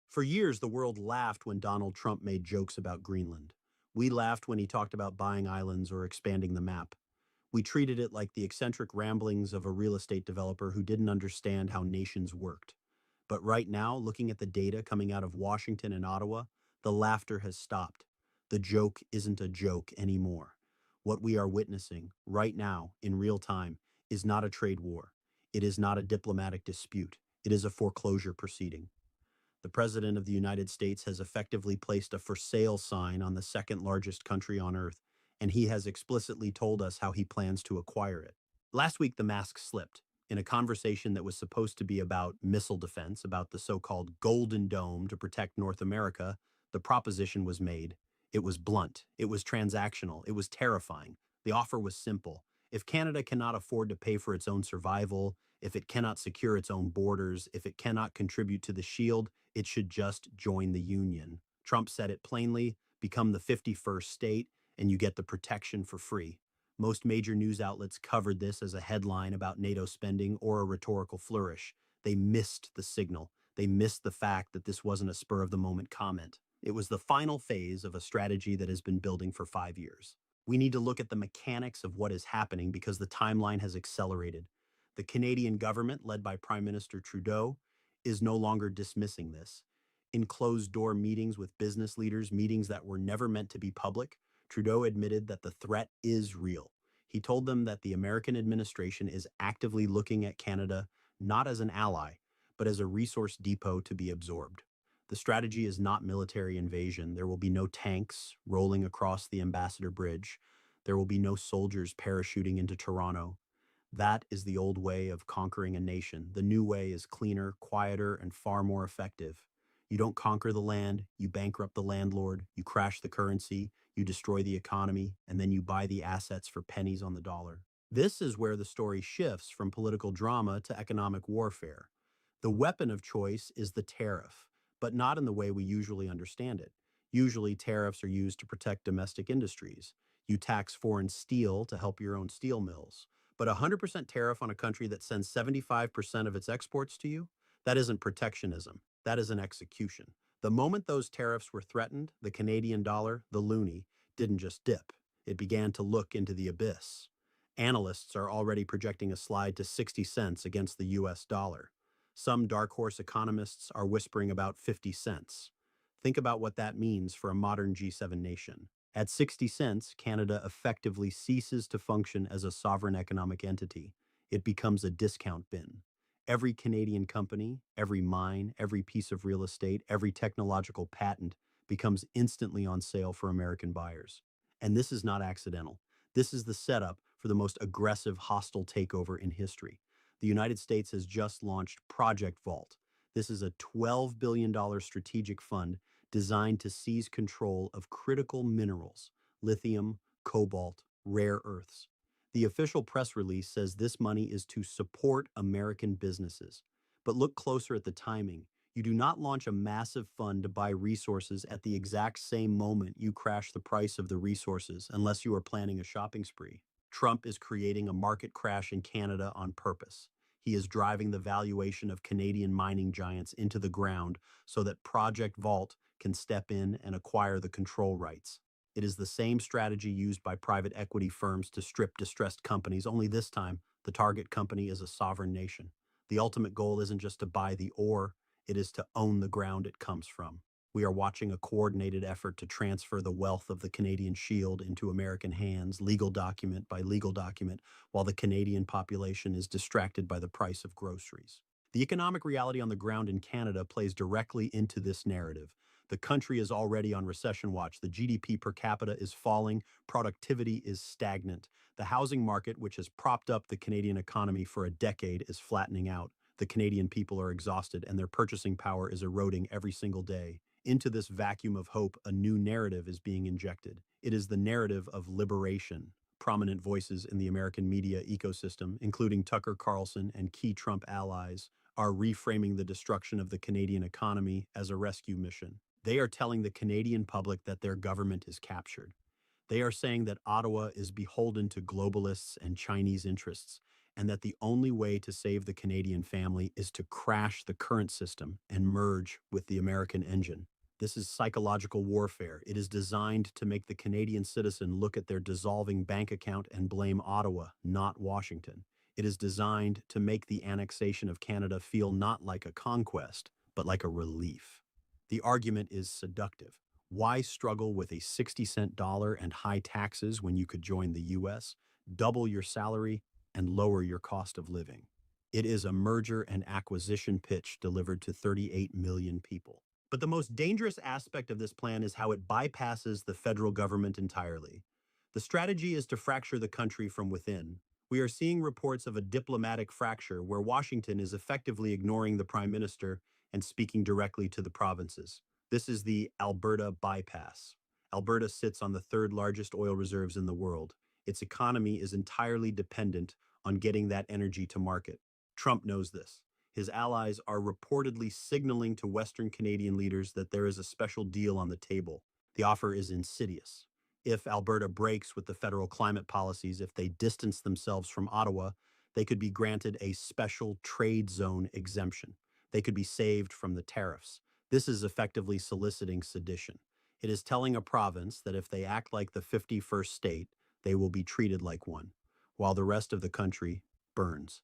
For years, the world laughed when Donald Trump made jokes about Greenland. We laughed when he talked about buying islands or expanding the map. We treated it like the eccentric ramblings of a real estate developer who didn't understand how nations worked. But right now, looking at the data coming out of Washington and Ottawa, the laughter has stopped. The joke isn't a joke anymore. What we are witnessing right now, in real time, is not a trade war. It is not a diplomatic dispute. It is a foreclosure proceeding. The President of the United States has effectively placed a for sale sign on the second largest country on earth, and he has explicitly told us how he plans to acquire it. Last week, the mask slipped. In a conversation that was supposed to be about missile defense, about the so-called Golden Dome to protect North America, the proposition was made. It was blunt. It was transactional. It was terrifying. The offer was simple. If Canada cannot afford to pay for its own survival, if it cannot secure its own borders, if it cannot contribute to the shield, it should just join the Union. Trump said it plainly, become the 51st state, and you get the protection for free. Most major news outlets covered this as a headline about NATO spending or a rhetorical flourish. They missed the signal. They missed the fact that this wasn't a spur-of-the-moment comment. It was the final phase of a strategy that has been building for 5 years. We need to look at the mechanics of what is happening because the timeline has accelerated. The Canadian government, led by Prime Minister Trudeau, is no longer dismissing this. In closed-door meetings with business leaders, meetings that were never meant to be public, Trudeau admitted that the threat is real. He told them that the American administration is actively looking at Canada not as an ally, but as a resource depot to be absorbed. The strategy is not military invasion. There will be no tanks rolling across the Ambassador Bridge. There will be no soldiers parachuting into Toronto. That is the old way of conquering a nation. The new way is cleaner, quieter, and far more effective. You don't conquer the land, you bankrupt the landlord, you crash the currency, you destroy the economy, and then you buy the assets for pennies on the dollar. This is where the story shifts from political drama to economic warfare. The weapon of choice is the tariff, but not in the way we usually understand it. Usually, tariffs are used to protect domestic industries. You tax foreign steel to help your own steel mills. But a 100% tariff on a country that sends 75% of its exports to you, that isn't protectionism. That is an execution. The moment those tariffs were threatened, the Canadian dollar, the loonie, didn't just dip. It began to look into the abyss. Analysts are already projecting a slide to 60 cents against the US dollar. Some dark horse economists are whispering about 50 cents. Think about what that means for a modern G7 nation. At 60 cents, Canada effectively ceases to function as a sovereign economic entity. It becomes a discount bin. Every Canadian company, every mine, every piece of real estate, every technological patent becomes instantly on sale for American buyers. And this is not accidental. This is the setup for the most aggressive hostile takeover in history. The United States has just launched Project Vault. This is a $12 billion strategic fund designed to seize control of critical minerals, lithium, cobalt, rare earths. The official press release says this money is to support American businesses. But look closer at the timing. You do not launch a massive fund to buy resources at the exact same moment you crash the price of the resources unless you are planning a shopping spree. Trump is creating a market crash in Canada on purpose. He is driving the valuation of Canadian mining giants into the ground so that Project Vault can step in and acquire the control rights. It is the same strategy used by private equity firms to strip distressed companies, only this time, the target company is a sovereign nation. The ultimate goal isn't just to buy the ore, it is to own the ground it comes from. We are watching a coordinated effort to transfer the wealth of the Canadian Shield into American hands, legal document by legal document, while the Canadian population is distracted by the price of groceries. The economic reality on the ground in Canada plays directly into this narrative. The country is already on recession watch. The GDP per capita is falling. Productivity is stagnant. The housing market, which has propped up the Canadian economy for a decade, is flattening out. The Canadian people are exhausted and their purchasing power is eroding every single day. Into this vacuum of hope, a new narrative is being injected. It is the narrative of liberation. Prominent voices in the American media ecosystem, including Tucker Carlson and key Trump allies, are reframing the destruction of the Canadian economy as a rescue mission. They are telling the Canadian public that their government is captured. They are saying that Ottawa is beholden to globalists and Chinese interests, and that the only way to save the Canadian family is to crash the current system and merge with the American engine. This is psychological warfare. It is designed to make the Canadian citizen look at their dissolving bank account and blame Ottawa, not Washington. It is designed to make the annexation of Canada feel not like a conquest, but like a relief. The argument is seductive. Why struggle with a 60-cent dollar and high taxes when you could join the US, double your salary, and lower your cost of living? It is a merger and acquisition pitch delivered to 38 million people. But the most dangerous aspect of this plan is how it bypasses the federal government entirely. The strategy is to fracture the country from within. We are seeing reports of a diplomatic fracture where Washington is effectively ignoring the Prime Minister and speaking directly to the provinces. This is the Alberta bypass. Alberta sits on the third largest oil reserves in the world. Its economy is entirely dependent on getting that energy to market. Trump knows this. His allies are reportedly signaling to Western Canadian leaders that there is a special deal on the table. The offer is insidious. If Alberta breaks with the federal climate policies, if they distance themselves from Ottawa, they could be granted a special trade zone exemption. They could be saved from the tariffs. This is effectively soliciting sedition. It is telling a province that if they act like the 51st state, they will be treated like one, while the rest of the country burns.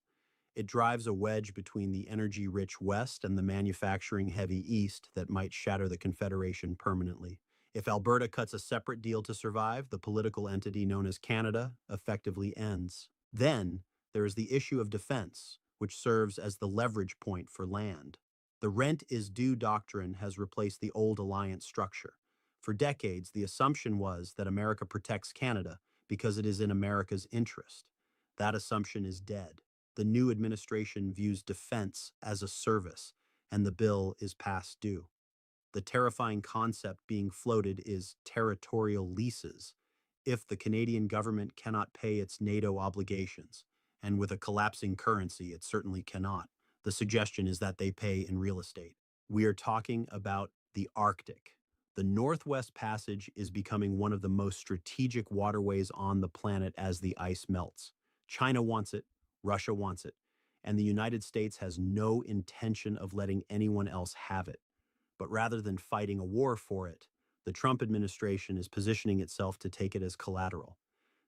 It drives a wedge between the energy-rich West and the manufacturing-heavy East that might shatter the Confederation permanently. If Alberta cuts a separate deal to survive, the political entity known as Canada effectively ends. Then, there is the issue of defense, which serves as the leverage point for land. The rent is due doctrine has replaced the old alliance structure. For decades, the assumption was that America protects Canada because it is in America's interest. That assumption is dead. The new administration views defense as a service, and the bill is past due. The terrifying concept being floated is territorial leases. If the Canadian government cannot pay its NATO obligations, and with a collapsing currency, it certainly cannot, the suggestion is that they pay in real estate. We are talking about the Arctic. The Northwest Passage is becoming one of the most strategic waterways on the planet as the ice melts. China wants it, Russia wants it, and the United States has no intention of letting anyone else have it. But rather than fighting a war for it, the Trump administration is positioning itself to take it as collateral.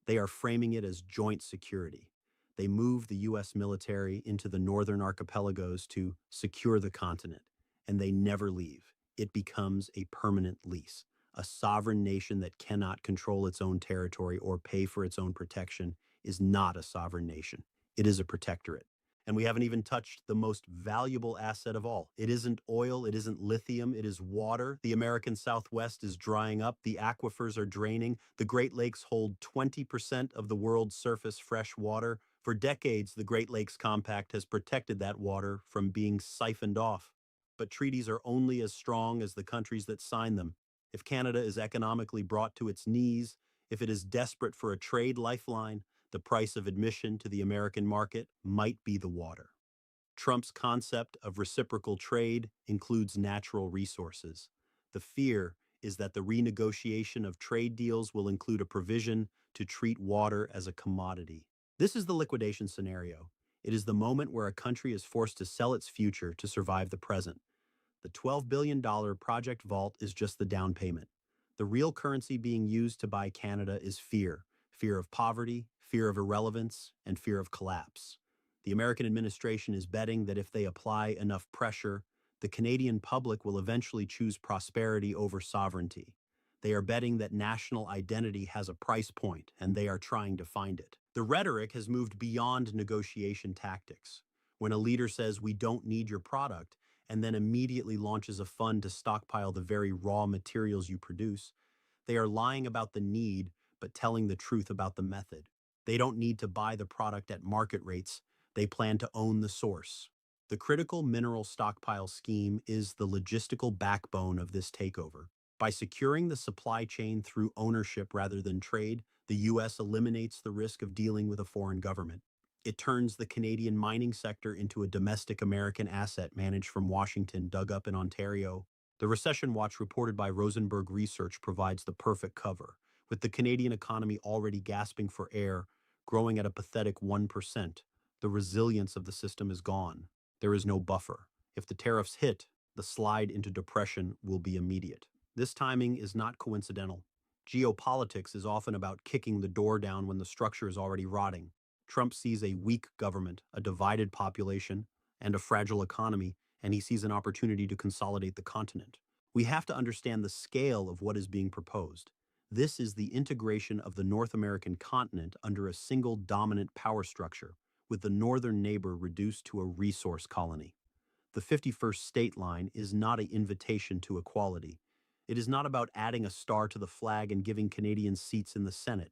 They are framing it as joint security. They move the U.S. military into the northern archipelagos to secure the continent, and they never leave. It becomes a permanent lease. A sovereign nation that cannot control its own territory or pay for its own protection is not a sovereign nation. It is a protectorate. And we haven't even touched the most valuable asset of all. It isn't oil, it isn't lithium, it is water. The American Southwest is drying up, the aquifers are draining. The Great Lakes hold 20% of the world's surface fresh water. For decades, the Great Lakes Compact has protected that water from being siphoned off. But treaties are only as strong as the countries that sign them. If Canada is economically brought to its knees, if it is desperate for a trade lifeline, the price of admission to the American market might be the water. Trump's concept of reciprocal trade includes natural resources. The fear is that the renegotiation of trade deals will include a provision to treat water as a commodity. This is the liquidation scenario. It is the moment where a country is forced to sell its future to survive the present. The $12 billion Project Vault is just the down payment. The real currency being used to buy Canada is fear. Fear of poverty, fear of irrelevance, and fear of collapse. The American administration is betting that if they apply enough pressure, the Canadian public will eventually choose prosperity over sovereignty. They are betting that national identity has a price point, and they are trying to find it. The rhetoric has moved beyond negotiation tactics. When a leader says, "We don't need your product," and then immediately launches a fund to stockpile the very raw materials you produce, they are lying about the need, but telling the truth about the method. They don't need to buy the product at market rates. They plan to own the source. The critical mineral stockpile scheme is the logistical backbone of this takeover. By securing the supply chain through ownership rather than trade, the U.S. eliminates the risk of dealing with a foreign government. It turns the Canadian mining sector into a domestic American asset managed from Washington, dug up in Ontario. The recession watch reported by Rosenberg Research provides the perfect cover. With the Canadian economy already gasping for air, growing at a pathetic 1%, The resilience of the system is gone. There is no buffer. If the tariffs hit, the slide into depression will be immediate. This timing is not coincidental. Geopolitics is often about kicking the door down when the structure is already rotting. Trump sees a weak government, a divided population, and a fragile economy, and he sees an opportunity to consolidate the continent. We have to understand the scale of what is being proposed. This is the integration of the North American continent under a single dominant power structure, with the northern neighbor reduced to a resource colony. The 51st state line is not an invitation to equality. It is not about adding a star to the flag and giving Canadians seats in the Senate.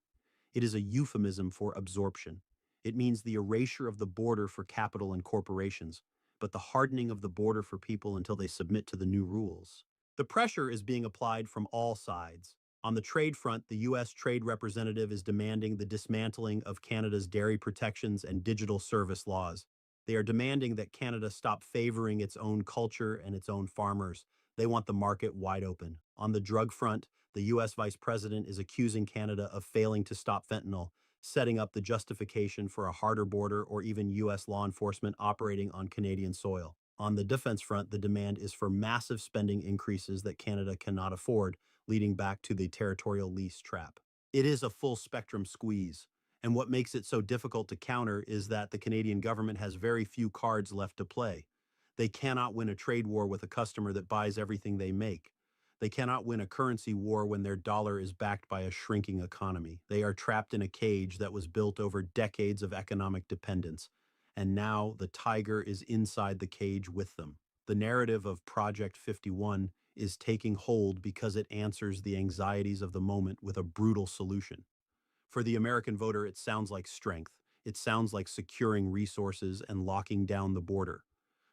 It is a euphemism for absorption. It means the erasure of the border for capital and corporations, but the hardening of the border for people until they submit to the new rules. The pressure is being applied from all sides. On the trade front, the U.S. Trade Representative is demanding the dismantling of Canada's dairy protections and digital service laws. They are demanding that Canada stop favoring its own culture and its own farmers. They want the market wide open. On the drug front, the U.S. Vice President is accusing Canada of failing to stop fentanyl, setting up the justification for a harder border or even U.S. law enforcement operating on Canadian soil. On the defense front, the demand is for massive spending increases that Canada cannot afford, leading back to the territorial lease trap. It is a full spectrum squeeze. And what makes it so difficult to counter is that the Canadian government has very few cards left to play. They cannot win a trade war with a customer that buys everything they make. They cannot win a currency war when their dollar is backed by a shrinking economy. They are trapped in a cage that was built over decades of economic dependence. And now the tiger is inside the cage with them. The narrative of Project 51 is taking hold because it answers the anxieties of the moment with a brutal solution. For the American voter, it sounds like strength. It sounds like securing resources and locking down the border.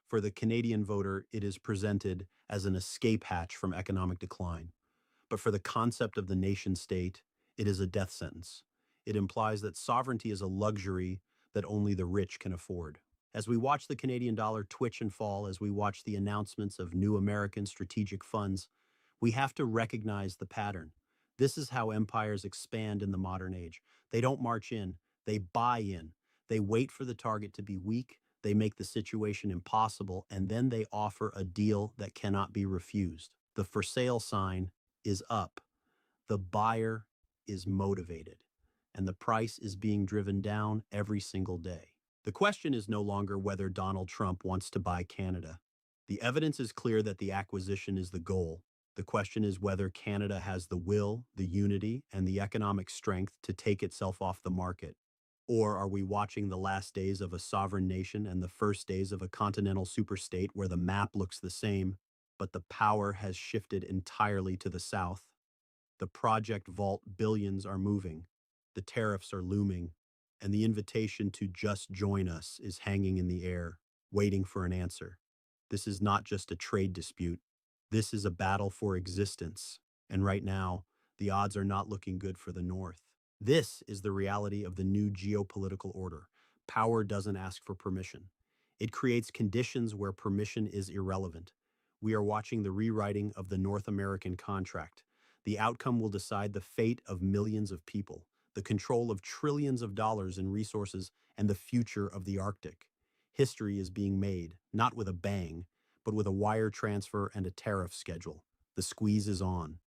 For the Canadian voter, it is presented as an escape hatch from economic decline. But for the concept of the nation state, it is a death sentence. It implies that sovereignty is a luxury that only the rich can afford. As we watch the Canadian dollar twitch and fall, as we watch the announcements of new American strategic funds, we have to recognize the pattern. This is how empires expand in the modern age. They don't march in, they buy in. They wait for the target to be weak, they make the situation impossible, and then they offer a deal that cannot be refused. The for sale sign is up. The buyer is motivated, and the price is being driven down every single day. The question is no longer whether Donald Trump wants to buy Canada. The evidence is clear that the acquisition is the goal. The question is whether Canada has the will, the unity, and the economic strength to take itself off the market. Or are we watching the last days of a sovereign nation and the first days of a continental superstate where the map looks the same, but the power has shifted entirely to the south? The project vault billions are moving, the tariffs are looming, and the invitation to just join us is hanging in the air, waiting for an answer. This is not just a trade dispute. This is a battle for existence. And right now, the odds are not looking good for the North. This is the reality of the new geopolitical order. Power doesn't ask for permission. It creates conditions where permission is irrelevant. We are watching the rewriting of the North American contract. The outcome will decide the fate of millions of people, the control of trillions of dollars in resources, and the future of the Arctic. History is being made, not with a bang, but with a wire transfer and a tariff schedule. The squeeze is on.